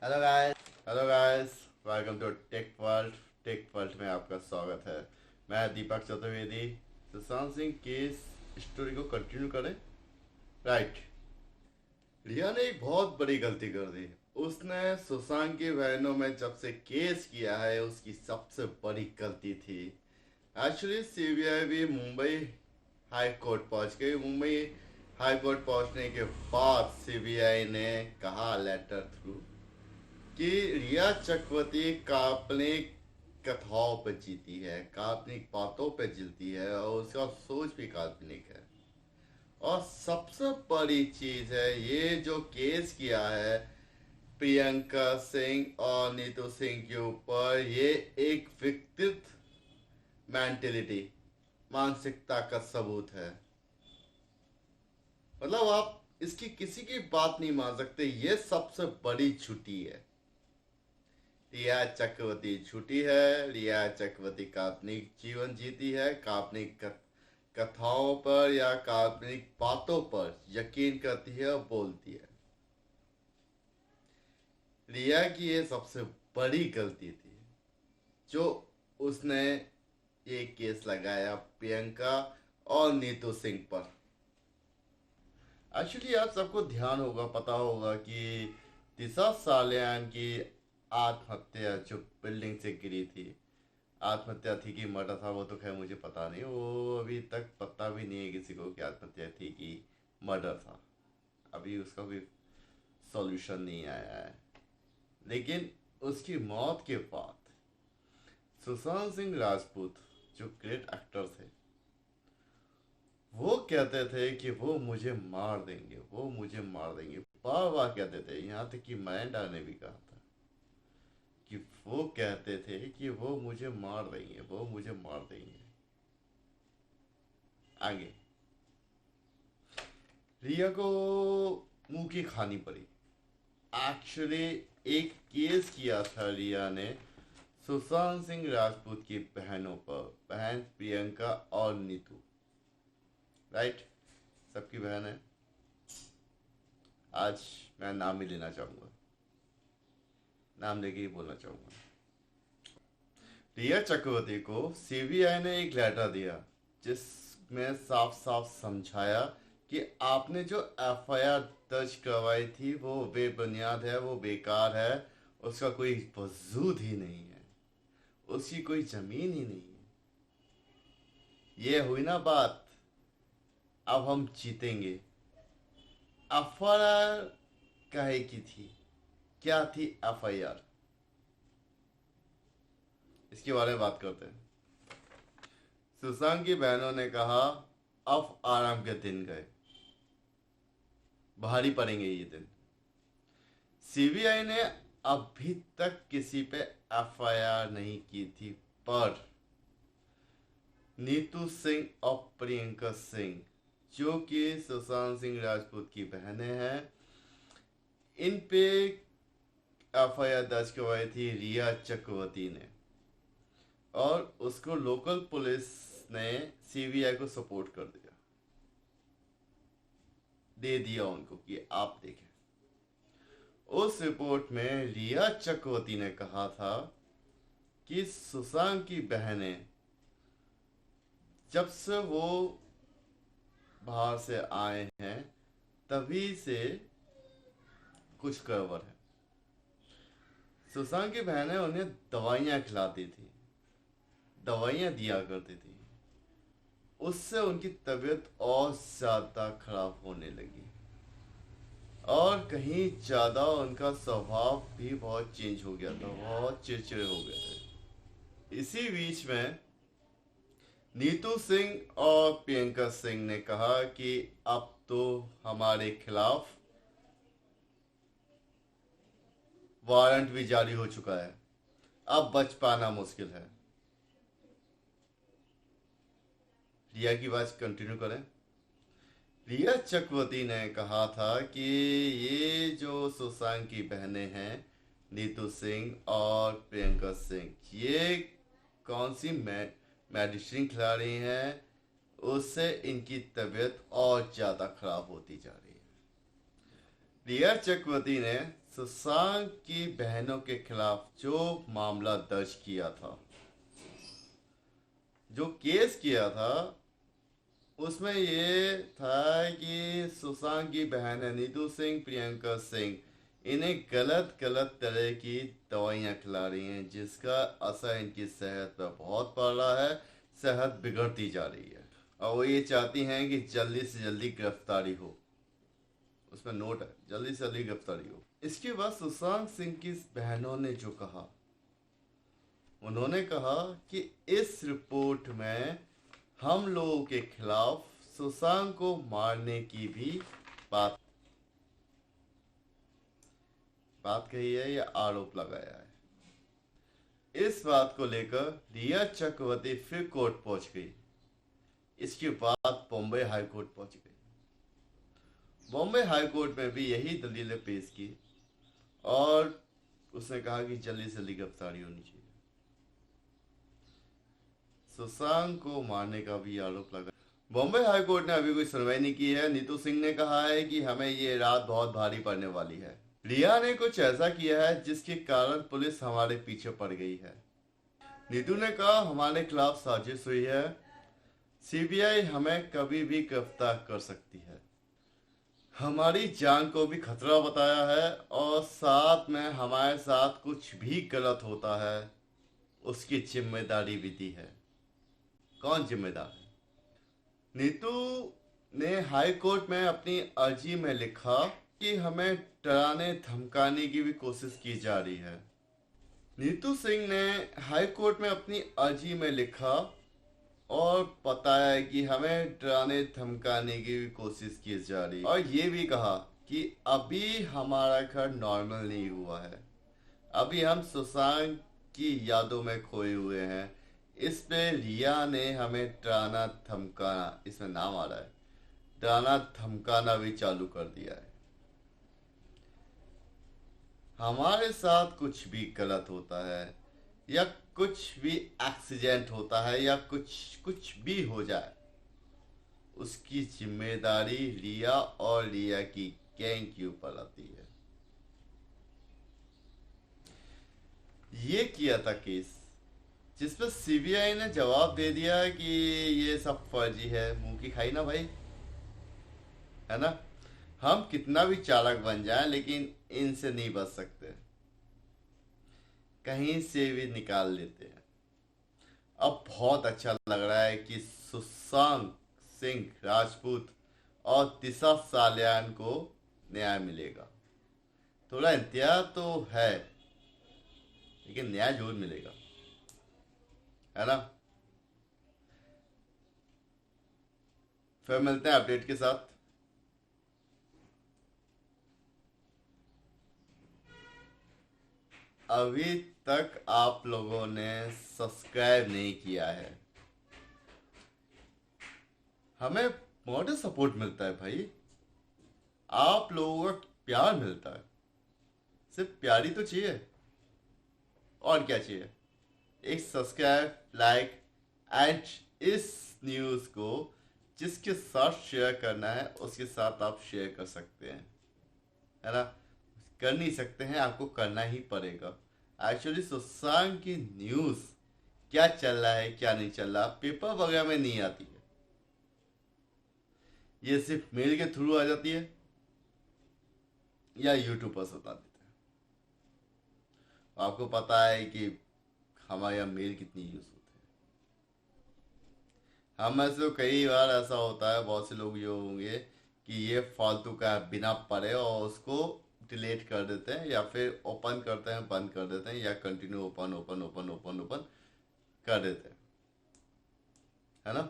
Hello guys welcome to tech world में आपका स्वागत है। मैं दीपक चतुर्वेदी। सुशांत सिंह केस स्टोरी को कंटिन्यू करें। राइट। रिया ने एक बहुत बड़ी गलती कर दी। उसने सुशांत की बहनों में जब से केस किया है उसकी सबसे बड़ी गलती थी। एक्चुअली सीबीआई भी मुंबई हाई कोर्ट पहुंच गई। मुंबई हाई कोर्ट पहुंचने के बाद सीबीआई ने कहा लेटर थ्रू कि रिया चक्रवर्ती काल्पनिक कथाओं पर जीती है, काल्पनिक बातों पर जीती है और उसका सोच भी काल्पनिक है। और सबसे बड़ी चीज है ये जो केस किया है प्रियंका सिंह और नीतू सिंह के ऊपर, ये एक विकृत मेंटेलिटी, मानसिकता का सबूत है। मतलब आप इसकी किसी की बात नहीं मान सकते। ये सबसे बड़ी झूठी है। रिया चक्रवर्ती झूठी है। रिया चक्रवर्ती काल्पनिक जीवन जीती है, काल्पनिक कथाओं पर या काल्पनिक बातों पर यकीन करती है और बोलती है। रिया की ये सबसे बड़ी गलती थी जो उसने ये केस लगाया प्रियंका और नीतू सिंह पर। एक्चुअली आप सबको ध्यान होगा, पता होगा कि दिशा सालियान की आत्महत्या जो बिल्डिंग से गिरी थी, आत्महत्या थी कि मर्डर था वो तो खैर मुझे पता नहीं। वो अभी तक पता भी नहीं है किसी को कि आत्महत्या थी कि मर्डर था। अभी उसका भी सॉल्यूशन नहीं आया है। लेकिन उसकी मौत के बाद सुशांत सिंह राजपूत जो ग्रेट एक्टर थे वो कहते थे कि वो मुझे मार देंगे, वो मुझे मार देंगे, बार बार कहते थे। यहाँ तक कि मयंडा ने भी कहा था कि वो कहते थे कि वो मुझे मार देंगे, वो मुझे मार देंगे। आगे रिया को मुंह की खानी पड़ी। एक्चुअली एक केस किया था रिया ने सुशांत सिंह राजपूत की बहनों पर, बहन प्रियंका और नीतू। राइट, सबकी बहन है। आज मैं नाम ही लेना चाहूंगा, नाम लेके ही बोलना चाहूंगा। रिया चक्रवर्ती को सीबीआई ने एक लेटर दिया जिसमें साफ साफ समझाया कि आपने जो एफआईआर दर्ज करवाई थी वो बेबुनियाद है, वो बेकार है, उसका कोई वजूद ही नहीं है, उसकी कोई जमीन ही नहीं है। ये हुई ना बात, अब हम जीतेंगे। एफआईआर काहे की थी, क्या थी एफआईआर, इसके बारे में बात करते हैं। सुशांत की बहनों ने कहा अब आराम के दिन गए, भारी पड़ेंगे ये दिन। सीबीआई ने अभी तक किसी पे एफआईआर नहीं की थी, पर नीतू सिंह और प्रियंका सिंह जो कि सुशांत सिंह राजपूत की बहनें हैं, इन पे एफआईआर दर्ज करवाई थी रिया चक्रवर्ती ने। और उसको लोकल पुलिस ने सीबीआई को सपोर्ट कर दिया, दे दिया उनको कि आप देखें। उस रिपोर्ट में रिया चक्रवर्ती ने कहा था कि सुशांत की बहनें जब से वो बाहर से आए हैं तभी से कुछ गड़बड़ है। सुशांत की बहनें उन्हें दवाइयाँ खिलाती थी, दवाइयाँ दिया करती थी, उससे उनकी तबीयत और ज़्यादा खराब होने लगी और कहीं ज़्यादा उनका स्वभाव भी बहुत चेंज हो गया था, बहुत चिड़चिड़े हो गए थे। इसी बीच में नीतू सिंह और प्रियंका सिंह ने कहा कि अब तो हमारे खिलाफ वारंट भी जारी हो चुका है, अब बच पाना मुश्किल है। रिया की बात कंटिन्यू करें। रिया चक्रवर्ती ने कहा था कि ये जो सुशांत की बहनें हैं नीतू सिंह और प्रियंका सिंह, ये कौन सी मेडिसिन खिला रही हैं, उससे इनकी तबीयत और ज़्यादा खराब होती जा रही है। रिया चक्रवर्ती ने सुशांत की बहनों के खिलाफ जो मामला दर्ज किया था, जो केस किया था, उसमें ये था कि सुशांत की बहन है नीतू सिंह, प्रियंका सिंह, इन्हें गलत गलत तरह की दवाइयाँ खिला रही हैं, जिसका असर इनकी सेहत पर बहुत पड़ रहा है। सेहत बिगड़ती जा रही है और वो ये चाहती हैं कि जल्दी से जल्दी गिरफ्तारी हो। उसमें नोट है, जल्दी से जल्दी गिरफ्तारी हो। इसके बाद सुशांत सिंह की बहनों ने जो कहा, उन्होंने कहा कि इस रिपोर्ट में हम लोगों के खिलाफ सुशांत को मारने की भी बात कही है या आरोप लगाया है। इस बात को लेकर रिया चक्रवर्ती फिर कोर्ट पहुंच गई। इसके बाद बॉम्बे हाई कोर्ट पहुंच गई। बॉम्बे हाई कोर्ट में भी यही दलीलें पेश की और उसने कहा कि जल्दी से जल्दी गिरफ्तारी होनी चाहिए। सुशांत को मारने का भी आरोप लगा। बॉम्बे हाई कोर्ट ने अभी कोई सुनवाई नहीं की है। नीतू सिंह ने कहा है कि हमें ये रात बहुत भारी पड़ने वाली है। रिया ने कुछ ऐसा किया है जिसके कारण पुलिस हमारे पीछे पड़ गई है। नीतू ने कहा हमारे खिलाफ साजिश हुई है, सीबीआई हमें कभी भी गिरफ्तार कर सकती है, हमारी जान को भी खतरा बताया है और साथ में हमारे साथ कुछ भी गलत होता है उसकी जिम्मेदारी भी दी है। कौन जिम्मेदार है? नीतू ने हाई कोर्ट में अपनी अर्जी में लिखा कि हमें डराने धमकाने की भी कोशिश की जा रही है। नीतू सिंह ने हाई कोर्ट में अपनी अर्जी में लिखा और बताया कि हमें डराने धमकाने की भी कोशिश की जा रही है और ये भी कहा कि अभी हमारा घर नॉर्मल नहीं हुआ है, अभी हम सुशांत की यादों में खोए हुए हैं। इस पे रिया ने हमें डराना धमकाना, इसमें नाम आ रहा है, डराना धमकाना भी चालू कर दिया है। हमारे साथ कुछ भी गलत होता है या कुछ भी एक्सीडेंट होता है या कुछ भी हो जाए, उसकी जिम्मेदारी रिया और रिया की गैंग के ऊपर आती है। ये किया था केस जिस पर सीबीआई ने जवाब दे दिया कि ये सब फर्जी है। मुंह की खाई ना भाई, है ना। हम कितना भी चालाक बन जाएं लेकिन इनसे नहीं बच सकते, कहीं से भी निकाल लेते हैं। अब बहुत अच्छा लग रहा है कि सुशांत सिंह राजपूत और दिशा सालियान को न्याय मिलेगा। थोड़ा इंतजार तो है लेकिन न्याय जरूर मिलेगा, है ना। फिर मिलते हैं अपडेट के साथ। अभी तक आप लोगों ने सब्सक्राइब नहीं किया है, हमें मॉडल सपोर्ट मिलता है भाई, आप लोगों का प्यार मिलता है, सिर्फ प्यार ही तो चाहिए, और क्या चाहिए। एक सब्सक्राइब, लाइक एंड इस न्यूज़ को जिसके साथ शेयर करना है उसके साथ आप शेयर कर सकते हैं, है ना। कर नहीं सकते हैं, आपको करना ही पड़ेगा। एक्चुअली सुशांत की न्यूज़ क्या चल रहा है क्या नहीं चल रहा पेपर वगैरह में नहीं आती है, ये सिर्फ मेल के थ्रू आ जाती है या यूट्यूब पर बता देते हैं। आपको पता है कि हमारे यहाँ मेल कितनी यूज होते हैं। हम में से कई बार ऐसा होता है, बहुत से लोग ये होंगे कि ये फालतू का बिना पढ़े और उसको डिलीट कर देते हैं या फिर ओपन करते हैं बंद कर देते हैं या continue open open open open open कर देते हैं, है ना।